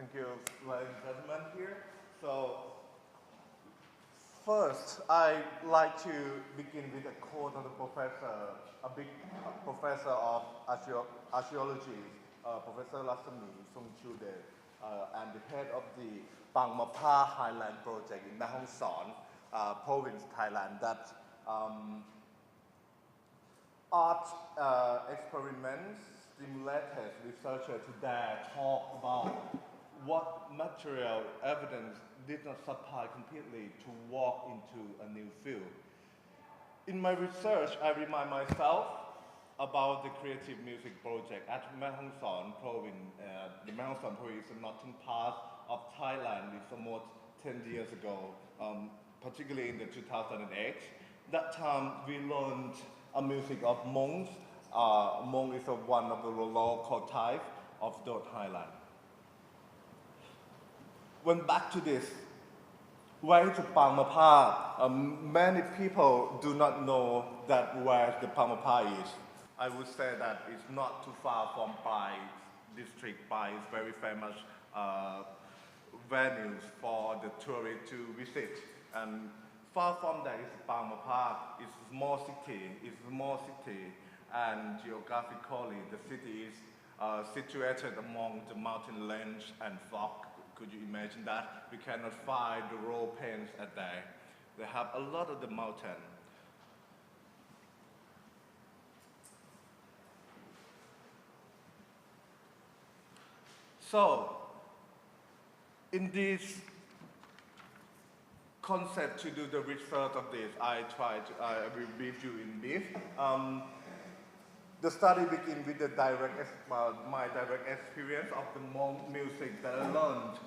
Thank you, ladies and gentlemen here. So, first, I like to begin with a quote of the professor, a big professor of archaeology, Professor Lasami Songchude, and the head of the Pangmapa Highland project in Mae Hong Son, province, Thailand, that art experiments stimulated researchers to dare talk about what material evidence did not supply completely to walk into a new field. In my research, I remind myself about the creative music project at Mae Hong Son province. The Mae Hong Son province is a northern part of Thailand. It's almost 10 years ago, particularly in the 2008. That time we learned a music of Hmong. Hmong is one of the local type of the Thailand. When back to this, where is the Pangmapa? Many people do not know that where the Pangmapa is. I would say that it's not too far from Pai district. Pai is very famous venues for the tourists to visit. And far from that is Pangmapa. It's a small city, and geographically the city is situated among the mountain range and fog. Could you imagine that? We cannot find the raw plains at there. They have a lot of the mountain. So, in this concept to do the research of this, I will brief you in brief. The study begins with the my direct experience of the Hmong music that I learned.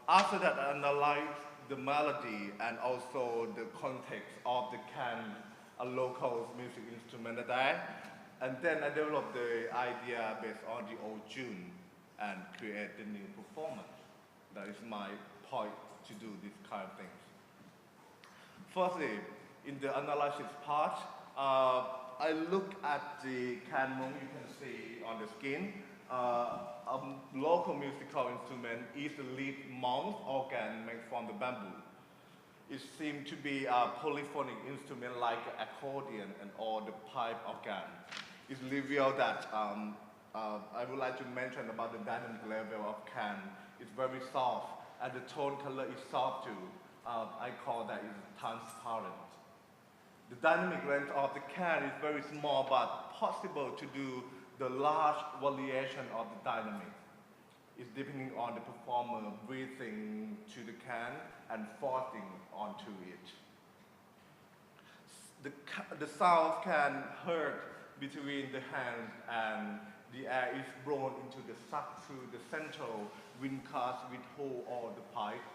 After that, I analyzed the melody and also the context of the Khaen, a local music instrument there. And then I developed the idea based on the old tune and create the new performance. That is my point to do this kind of things. Firstly, in the analysis part, I look at the Khaen Hmong you can see on the screen. A local musical instrument is the lead mouth organ made from the bamboo. It seems to be a polyphonic instrument like an accordion and or the pipe organ. It's revealed that I would like to mention about the dynamic level of Khaen. It's very soft and the tone color is soft too. I call that is transparent. The dynamic range of the Khaen is very small but possible to do the large variation of the dynamic. It's depending on the performer breathing to the Khaen and forcing onto it. The sound can heard between the hands and the air is blown into the sac through the central windcast with hole or the pipe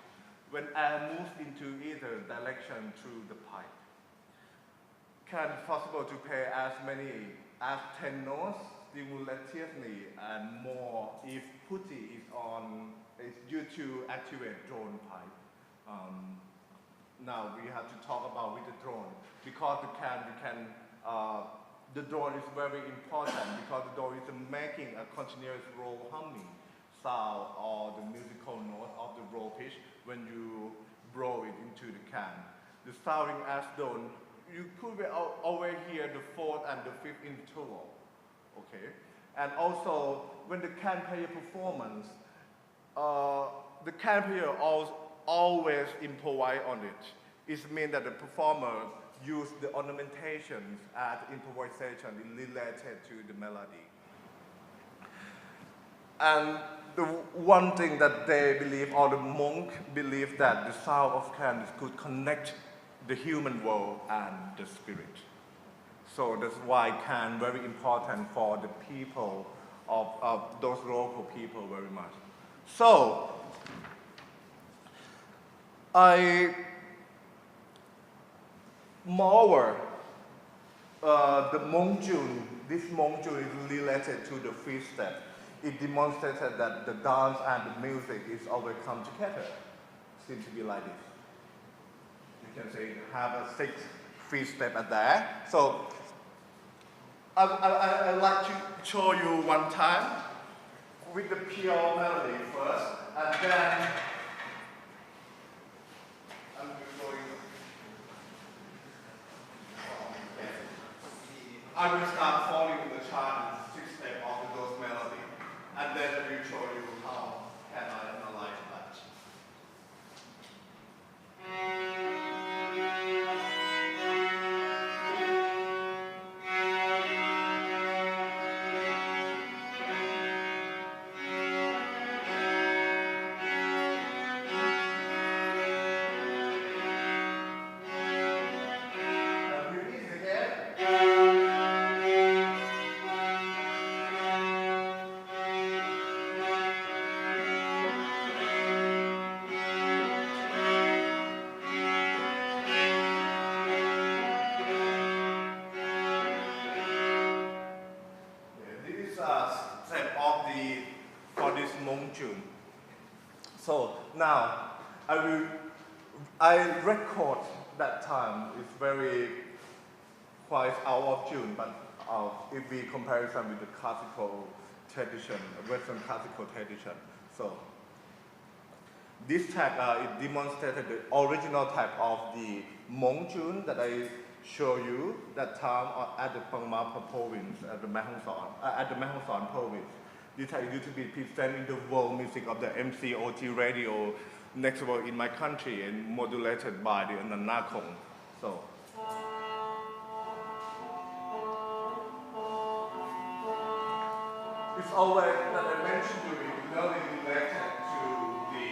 when air moves into either direction through the pipe. Can possible to play as many as 10 notes simultaneously and more if putty is due to activate drone pipe. Now we have to talk about with the drone because the drone is very important because the drone is making a continuous roll humming sound or the musical note of the roll pitch when you blow it into the Khaen. The sounding as done. You could always hear the fourth and the fifth interval, okay? And also, when the Khaen player performance, the Khaen player always improvise on it. It means that the performer use the ornamentations as improvisation related to the melody. And the one thing that they believe, or the monk believe, that the sound of Khaen could connect the human world and the spirit. So that's why Khaen very important for the people of those local people very much. So, moreover, the Hmong tune, this Hmong tune is related to the free step. It demonstrated that the dance and the music is always come together. Seems to be like this. You can say have a 6 free step at there. So I like to show you one time. with the pure melody first, and then I'm going. I will start following the chart in 6 steps of those melody, and then I will show you how can I analyze that. So now I record that time. It's very quite out of tune, but if we comparison with the classical tradition, Western classical tradition. So this tag it demonstrated the original tag of the Hmong tune that I show you that time at the Pangmapa province, at the Mae Hong Son province. This tag used to be presented in the world music of the MCOT radio next world in my country and modulated by the Nanakong. So. It's always that I mentioned to you, really related to the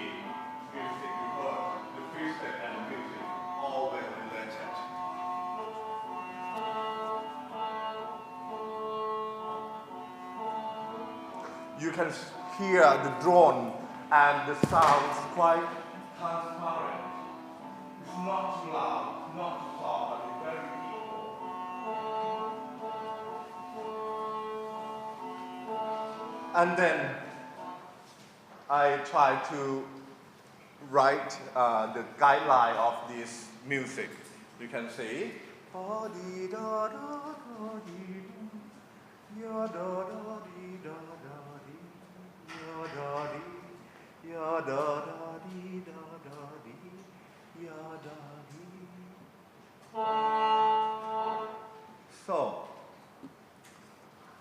music you heard, the freestyle and music, always related. You can hear the drone and the sound is quite transparent. It's not too loud, not too soft, but it's very equal. And then I try to write the guideline of this music. You can see. So,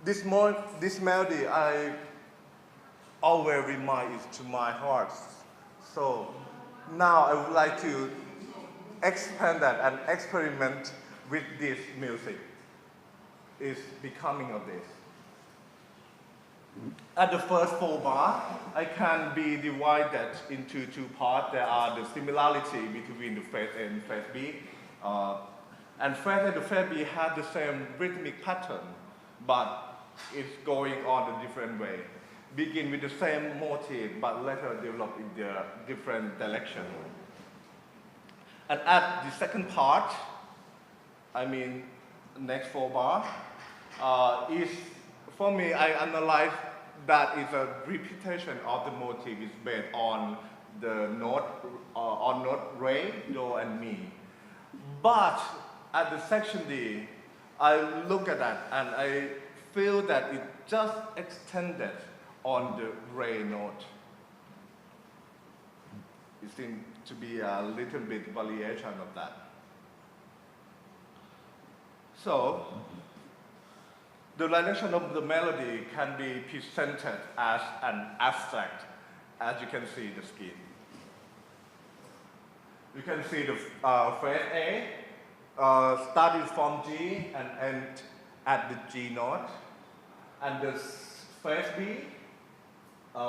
this melody I always remind it to my heart. So now I would like to expand that and experiment with this music. Is becoming of this. At the first 4 bar, I can be divided into 2 parts. There are the similarity between the phrase A and phrase B. And phrase A and the phrase B have the same rhythmic pattern, but it's going on a different way. Begin with the same motive, but later develop in the different direction. And at the second part, I mean, next 4 bar, is for me, I analyze that is a repetition of the motive is based on the note, on note re, do, and mi. But at the section D, I look at that and I feel that it just extended on the re note. It seems to be a little bit variation of that. So, the direction of the melody can be presented as an abstract, as you can see the scheme. You can see the phrase A started from G and end at the G note, and the phrase B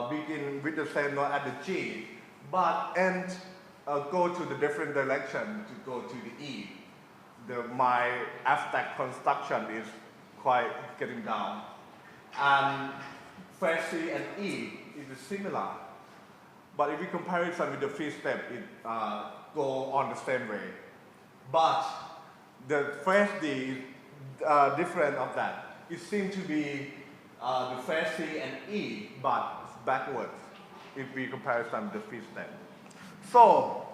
begin with the same note at the G, but end go to the different direction to go to the E. My abstract construction is quite getting down. And phrase C and E is similar. But if you compare it with the fifth step, it go on the same way. But the phrase D is different of that. It seems to be the phrase C and E, but backwards if we compare it with the fifth step. So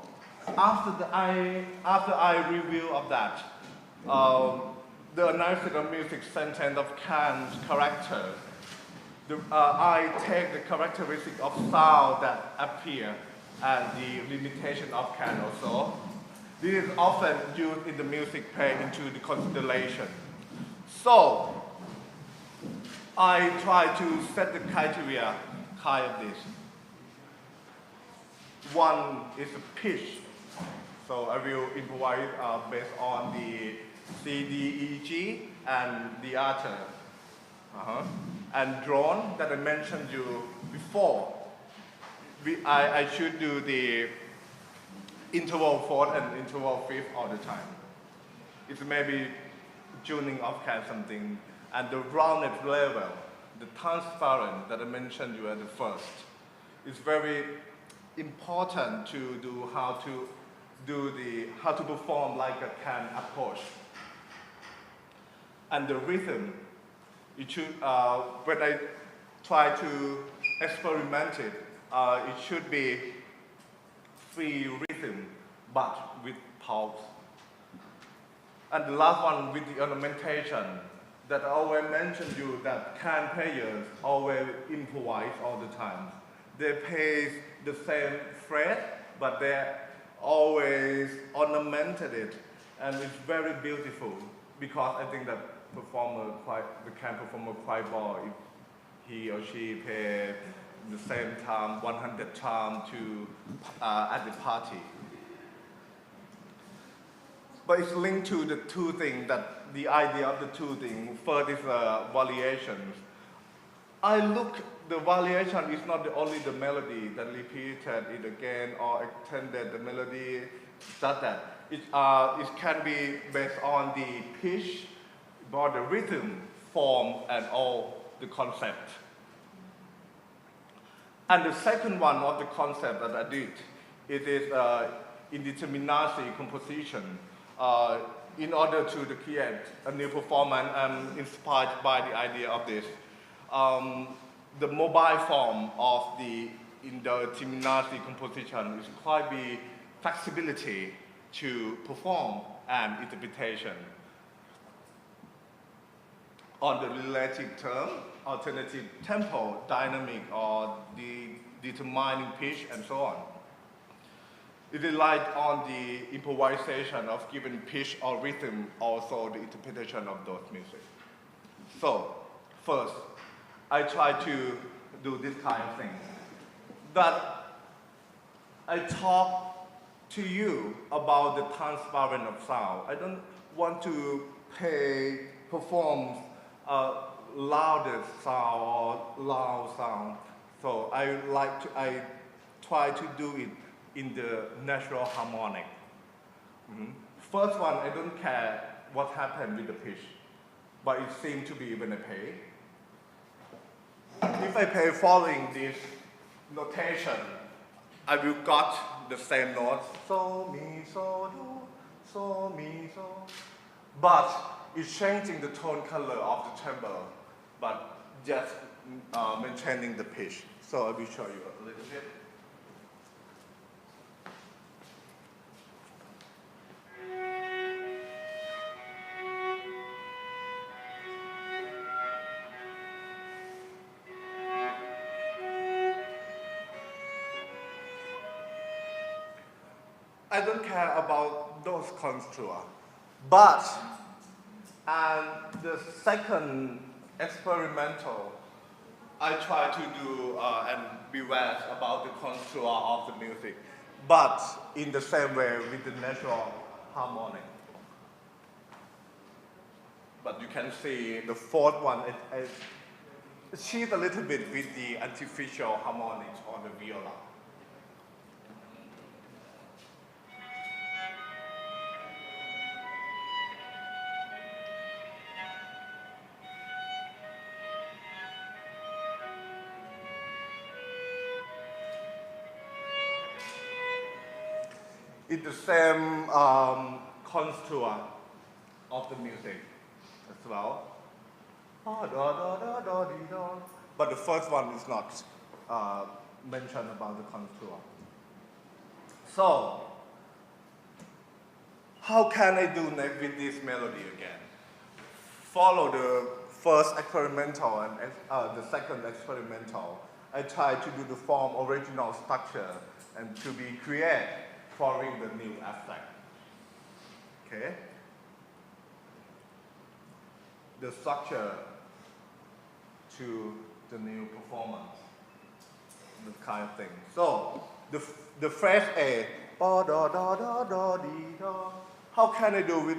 after I review of that, the analysis of music sentence of Khaen's character I take the characteristic of sound that appear and the limitation of can also. This is often used in the music played into the consideration. So, I try to set the criteria kind of this. One is the pitch. So I will improvise based on the C, D, E, G, and the other. And drone that I mentioned you before. I should do the interval fourth and interval fifth all the time. It's maybe tuning of can something. And the rounded level, the transparent that I mentioned you at the first, is very important to do how to perform like a can approach. And the rhythm, it should, when I try to experiment it, it should be free rhythm, but with pulse. And the last one with the ornamentation, that I always mentioned you that can players always improvise all the time. They play the same phrase, but they always ornamented it, and it's very beautiful because I think that the can performer quite well if he or she play the same time 100 times at the party. But it's linked to the two things, that the idea of the two things. First is variations. The variation is not only the melody that repeated it again or extended the melody, just that. It can be based on the pitch, or the rhythm, form, and all the concept. And the second one of the concept that I did, it is indeterminacy composition. In order to create a new performance, I'm inspired by the idea of this. The mobile form of the indeterminacy composition is quite the flexibility to perform an interpretation on the relative term, alternative tempo, dynamic, or the determining pitch, and so on. It relies on the improvisation of given pitch or rhythm, also the interpretation of those music. So, first, I try to do this kind of thing. That I talk to you about the transparent of sound. I don't want to perform loudest sound or loud sound. So I try to do it in the natural harmonic. First one, I don't care what happened with the pitch, but it seems to be when I play. If I play following this notation, I will got the same notes, so, mi, so, do, so, mi, so. But it's changing the tone color of the timbre, but just maintaining the pitch. So I will show you a little bit. I don't care about those contours, but the second experimental, I try to do and beware about the contour of the music, but in the same way with the natural harmonic. But you can see the fourth one, it cheats a little bit with the artificial harmonics on the viola. It's the same contour of the music as well. But the first one is not mentioned about the contour. So, how can I do next with this melody again? Follow the first experimental and the second experimental, I try to do the form original structure and to be creative following the new abstract. Okay? The structure to the new performance, this kind of thing. So, the phrase A, ba da da da da dee da. How can I do with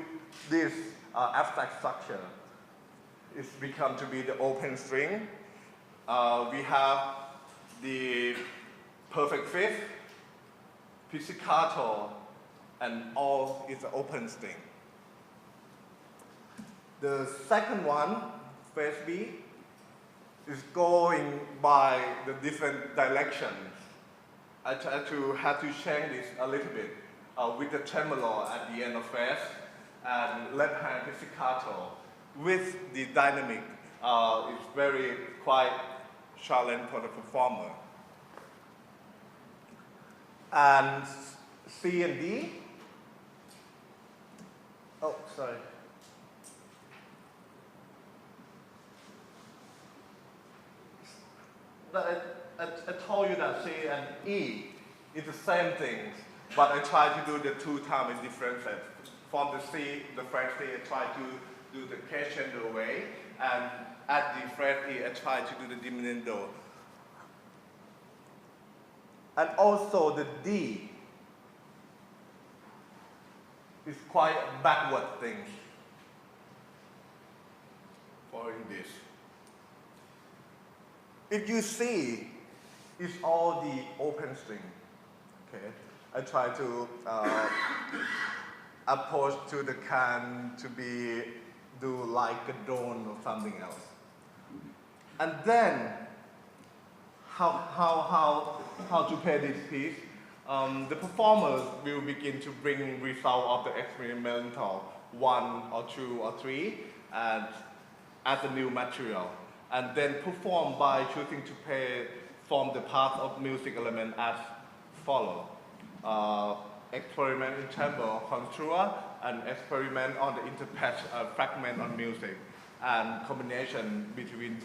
this abstract structure? It's become to be the open string. We have the perfect fifth, pizzicato, and all is an open string. The second one, phrase B, is going by the different directions. I try to have to change this a little bit with the tremolo at the end of phrase and left hand pizzicato with the dynamic. It's very quite challenge for the performer. And C and D. Oh, sorry. I told you that C and E is the same thing, but I try to do the two times in different sets. From the C, the phrase C, I try to do the crescendo way, and at the phrase E, I try to do the diminuendo. And also the D is quite a backward thing following this. If you see, it's all the open string. Okay, I try to approach to the can to be do like a drone or something else. And then how to play this piece? The performers will begin to bring result of the experimental 1 or 2 or 3 and as a new material, and then perform by choosing to play from the part of music element as follow. Experiment in tempo contour and experiment on the interpatch fragment on music, and combination between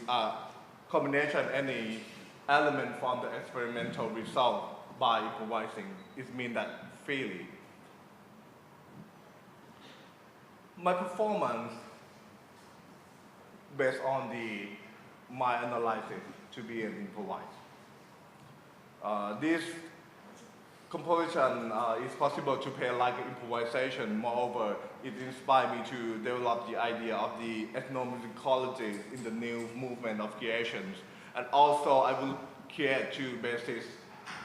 any element from the experimental result by improvising. It means that freely. My performance based on my analysis to be an improvised. This composition is possible to play like an improvisation. Moreover, it inspired me to develop the idea of the ethnomusicology in the new movement of creations. And also, I will create two bases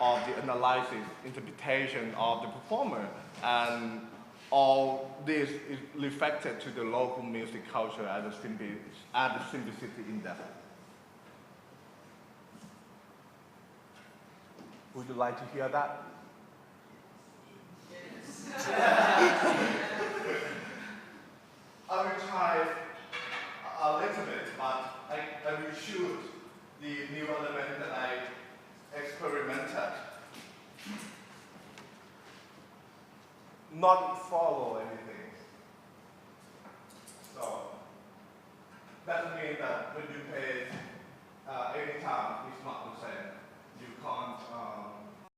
of the analysis, interpretation of the performer, and all this is reflected to the local music culture as a simplicity in depth. Would you like to hear that? Yes. I will try a little bit, but I will shoot the new element that I experimented. Not follow anything. So that means that when you play any time, it's not the same. You can't